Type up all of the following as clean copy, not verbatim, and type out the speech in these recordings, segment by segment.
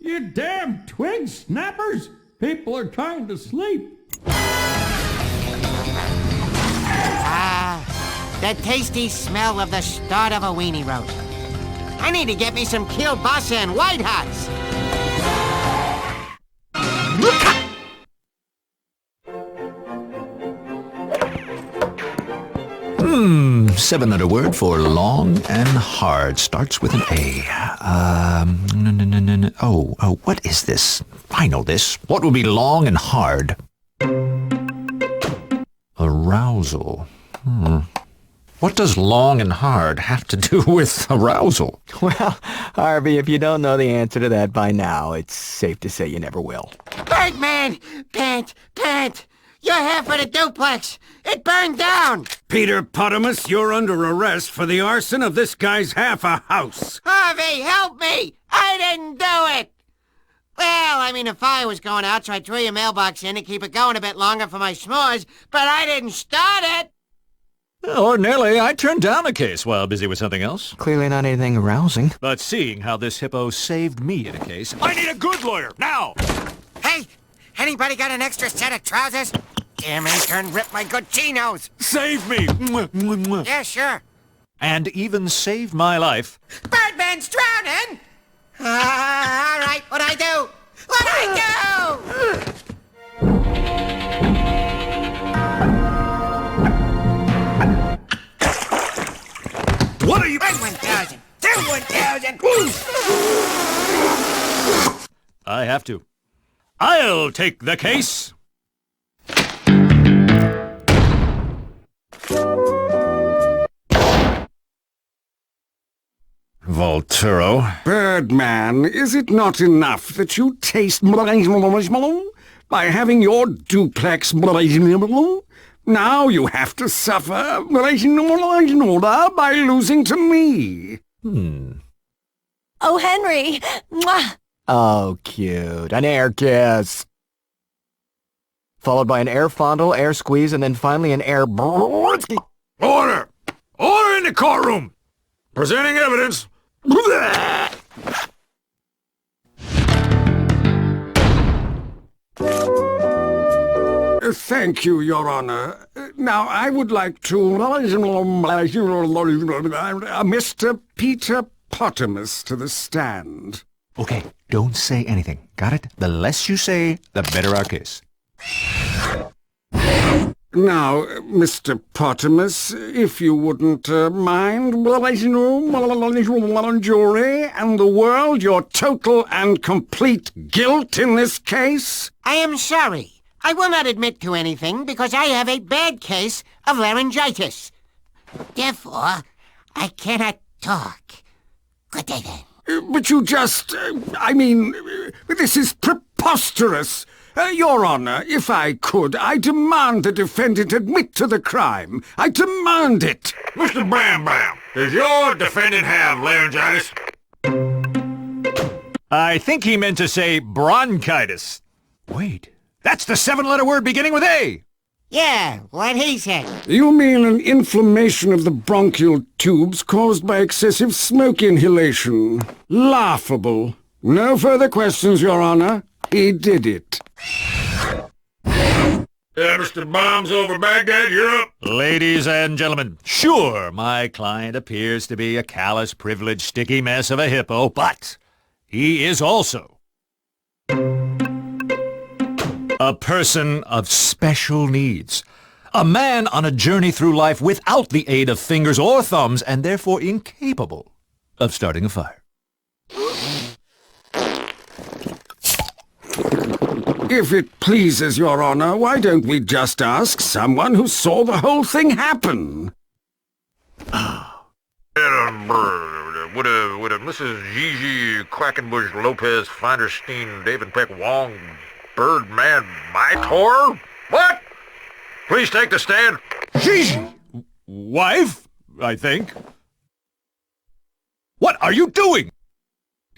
You damn twig snappers! People are trying to sleep. The tasty smell of the start of a weenie roast. I need to get me some kielbasa and White House. 7-letter word for long and hard. Starts with an A. What is this? I know this. What would be long and hard? Arousal. What does long and hard have to do with arousal? Well, Harvey, if you don't know the answer to that by now, it's safe to say you never will. Birdman! Pant! You're half of the duplex! It burned down! Peter Potamus, you're under arrest for the arson of this guy's half a house. Harvey, help me! I didn't do it! Well, I mean, the fire was going out, so I threw your mailbox in to keep it going a bit longer for my s'mores, but I didn't start it! Ordinarily, I'd turn down a case while busy with something else. Clearly not anything arousing. But seeing how this hippo saved me in a case, I need a good lawyer, now! Hey, anybody got an extra set of trousers? Damn intern ripped my good chinos! Save me! Yeah, sure. And even saved my life. Birdman's drowning! All right, what'd I do? What'd I do? What are you... 1,000! 1,000! I have to. I'll take the case. Volturo. Birdman, is it not enough that you taste by having your duplex? Now you have to suffer by losing to me. Oh, Henry! Mwah! Oh, cute. An air kiss. Followed by an air fondle, air squeeze, and then finally an air... Order! Order in the courtroom! Presenting evidence. Thank you, Your Honor. Now, I would like to... Mr. Peter Potamus to the stand. Okay, don't say anything. Got it? The less you say, the better our case. Now, Mr. Potamus, if you wouldn't mind, jury and the world, your total and complete guilt in this case? I am sorry. I will not admit to anything because I have a bad case of laryngitis. Therefore, I cannot talk. Good day then. But you just... this is preposterous. Your Honor, if I could, I demand the defendant admit to the crime. I demand it. Mr. Bam Bam, does your defendant have laryngitis? I think he meant to say bronchitis. Wait, that's the 7-letter word beginning with A. Yeah, what he said. You mean an inflammation of the bronchial tubes caused by excessive smoke inhalation? Laughable. No further questions, Your Honor. He did it. Mr. Bombs over Baghdad, you're up. Ladies and gentlemen, sure, my client appears to be a callous, privileged, sticky mess of a hippo, but he is also a person of special needs. A man on a journey through life without the aid of fingers or thumbs, and therefore incapable of starting a fire. If it pleases Your Honor, why don't we just ask someone who saw the whole thing happen? Would a Mrs. Gigi Quackenbush Lopez Feinderstein David Peck Wong Birdman Mytor? What? Please take the stand. Gigi! Wife, I think. What are you doing?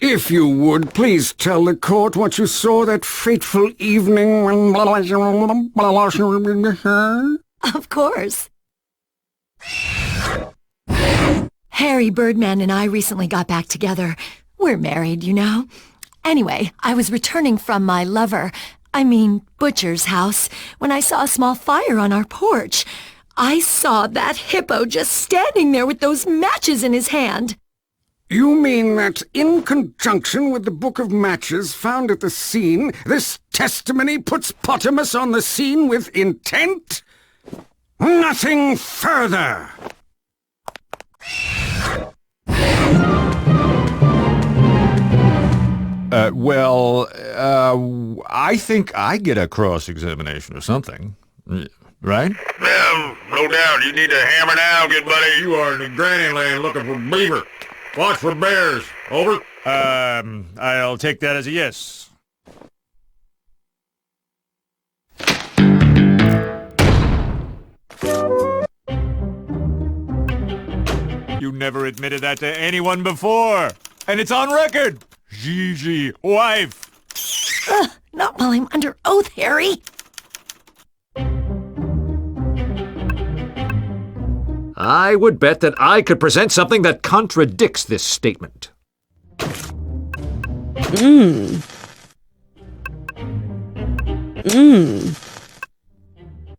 If you would, please tell the court what you saw that fateful evening when... Of course. Harry Birdman and I recently got back together. We're married, you know. Anyway, I was returning from my butcher's house, when I saw a small fire on our porch. I saw that hippo just standing there with those matches in his hand. You mean that in conjunction with the book of matches found at the scene, this testimony puts Potamus on the scene with intent? Nothing further! I think I get a cross-examination or something. Right? Well, no doubt. You need to hammer down, good buddy. You are in the granny land looking for beaver. Watch for bears. Over. I'll take that as a yes. You never admitted that to anyone before. And it's on record. Gigi, wife. Not while I'm under oath, Harry. I would bet that I could present something that contradicts this statement.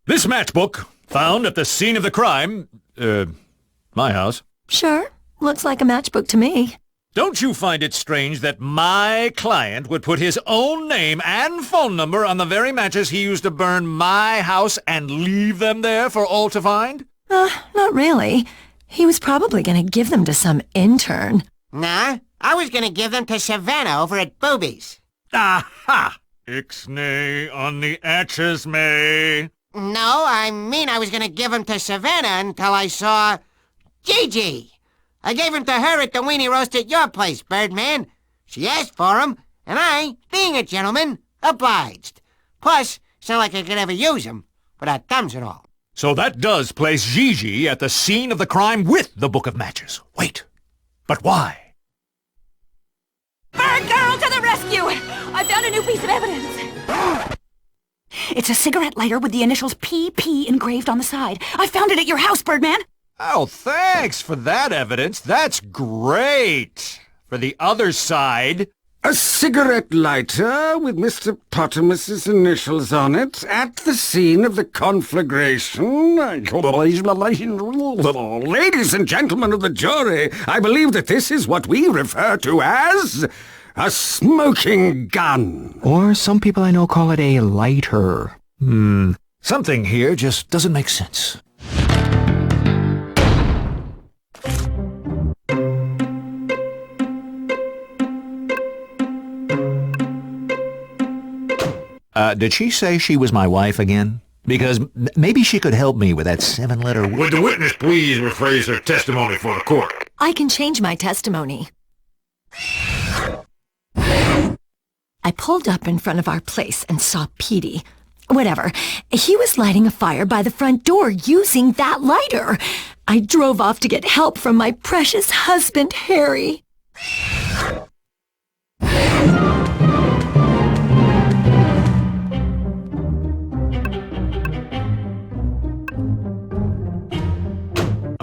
This matchbook, found at the scene of the crime, my house. Sure, looks like a matchbook to me. Don't you find it strange that my client would put his own name and phone number on the very matches he used to burn my house and leave them there for all to find? Not really. He was probably going to give them to some intern. Nah, I was gonna give them to Savannah over at Boobies. Aha! Ixnay on the atches, May. No, I mean I was gonna give them to Savannah until I saw Gigi. I gave him to her at the weenie roast at your place, Birdman. She asked for him, and I, being a gentleman, obliged. Plus, it's not like I could ever use him without thumbs and all. So that does place Gigi at the scene of the crime with the book of matches. Wait, but why? Bird girl to the rescue! I found a new piece of evidence. It's a cigarette lighter with the initials PP engraved on the side. I found it at your house, Birdman. Oh, thanks for that evidence. That's great. For the other side... A cigarette lighter with Mr. Potamus's initials on it at the scene of the conflagration. Ladies and gentlemen of the jury, I believe that this is what we refer to as a smoking gun. Or some people I know call it a lighter. Something here just doesn't make sense. Did she say she was my wife again? Because maybe she could help me with that 7-letter word. Would the witness please rephrase her testimony for the court? I can change my testimony. I pulled up in front of our place and saw Petey. Whatever. He was lighting a fire by the front door using that lighter. I drove off to get help from my precious husband, Harry.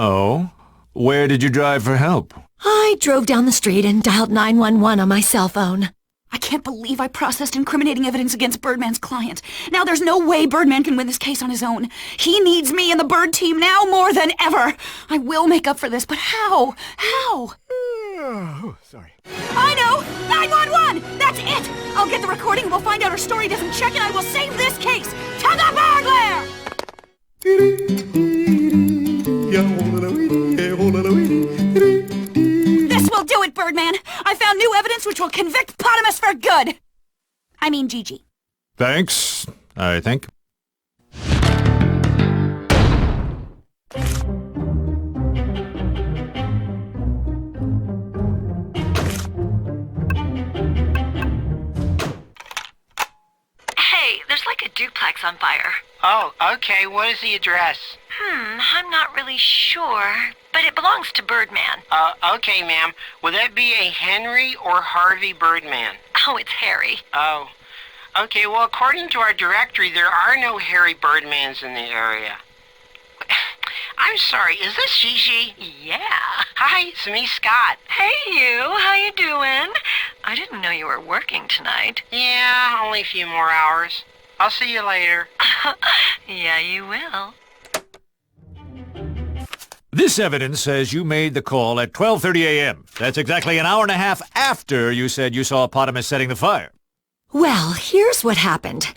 Oh? Where did you drive for help? I drove down the street and dialed 911 on my cell phone. I can't believe I processed incriminating evidence against Birdman's client. Now there's no way Birdman can win this case on his own. He needs me and the Bird team now more than ever. I will make up for this, but how? How? Sorry. I know! 911! That's it! I'll get the recording and we'll find out her story doesn't check and I will save this case! To the burglar! This will do it, Birdman! I found new evidence which will convict Potamus for good! I mean Gigi. Thanks, I think. Hey, there's like a duplex on fire. Oh, okay. What is the address? I'm not really sure, but it belongs to Birdman. Okay, ma'am. Will that be a Henry or Harvey Birdman? Oh, it's Harry. Oh. Okay, well, according to our directory, there are no Harry Birdmans in the area. I'm sorry, is this Gigi? Yeah. Hi, it's me, Scott. Hey, you. How you doing? I didn't know you were working tonight. Yeah, only a few more hours. I'll see you later. Yeah, you will. This evidence says you made the call at 12:30 a.m. That's exactly an hour and a half after you said you saw Potamus setting the fire. Well, here's what happened.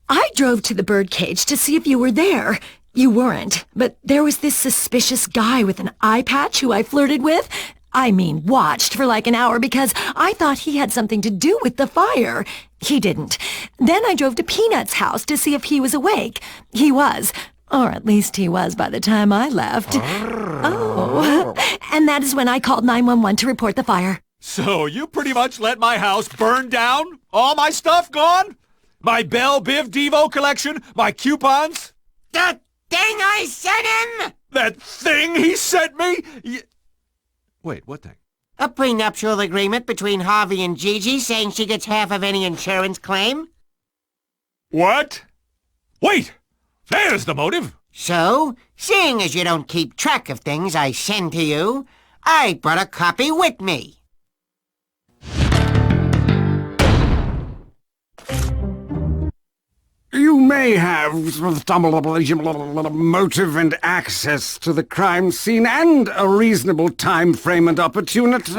I drove to the birdcage to see if you were there. You weren't, but there was this suspicious guy with an eye patch who I flirted with. I mean, watched for like an hour because I thought he had something to do with the fire. He didn't. Then I drove to Peanut's house to see if he was awake. He was. Or at least he was by the time I left. Oh. And that is when I called 911 to report the fire. So you pretty much let my house burn down? All my stuff gone? My Belle Biv Devo collection? My coupons? The thing I sent him? That thing he sent me? Wait, what thing? A prenuptial agreement between Harvey and Gigi saying she gets half of any insurance claim. What? Wait! There's the motive! So, seeing as you don't keep track of things I send to you, I brought a copy with me. You may have motive and access to the crime scene and a reasonable time frame and opportunity, but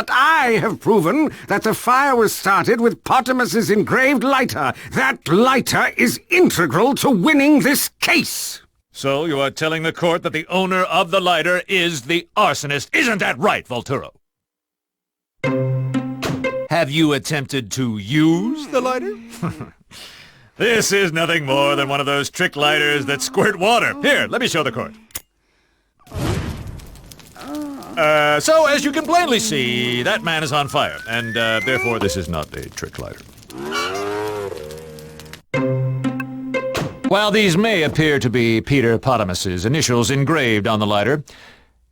I have proven that the fire was started with Potamus's engraved lighter. That lighter is integral to winning this case. So you are telling the court that the owner of the lighter is the arsonist. Isn't that right, Volturo? Have you attempted to use the lighter? This is nothing more than one of those trick lighters that squirt water. Here, let me show the court. So, as you can plainly see, that man is on fire, and therefore this is not a trick lighter. While these may appear to be Peter Potamus's initials engraved on the lighter,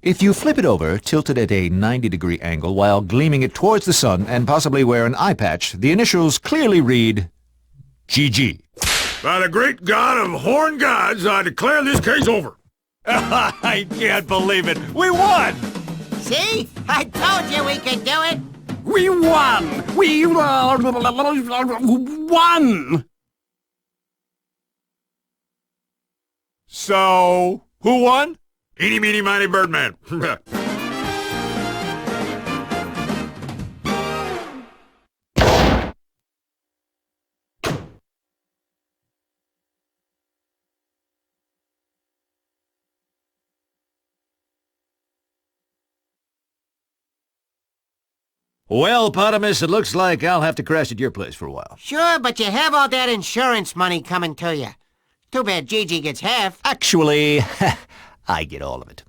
if you flip it over, tilted at a 90-degree angle while gleaming it towards the sun and possibly wear an eye patch, the initials clearly read GG. By the great god of horn gods, I declare this case over. I can't believe it. We won! See? I told you we could do it. We won! We won! So, who won? Eeny, meeny, miny, Birdman. Well, Potamus, it looks like I'll have to crash at your place for a while. Sure, but you have all that insurance money coming to you. Too bad Gigi gets half. Actually, I get all of it.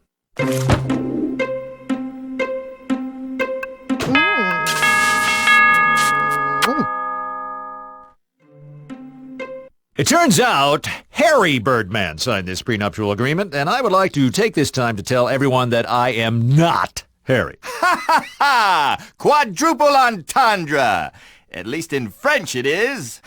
It turns out Harvey Birdman signed this prenuptial agreement, and I would like to take this time to tell everyone that I am not Harry. Ha ha ha! Quadruple entendre! At least in French it is.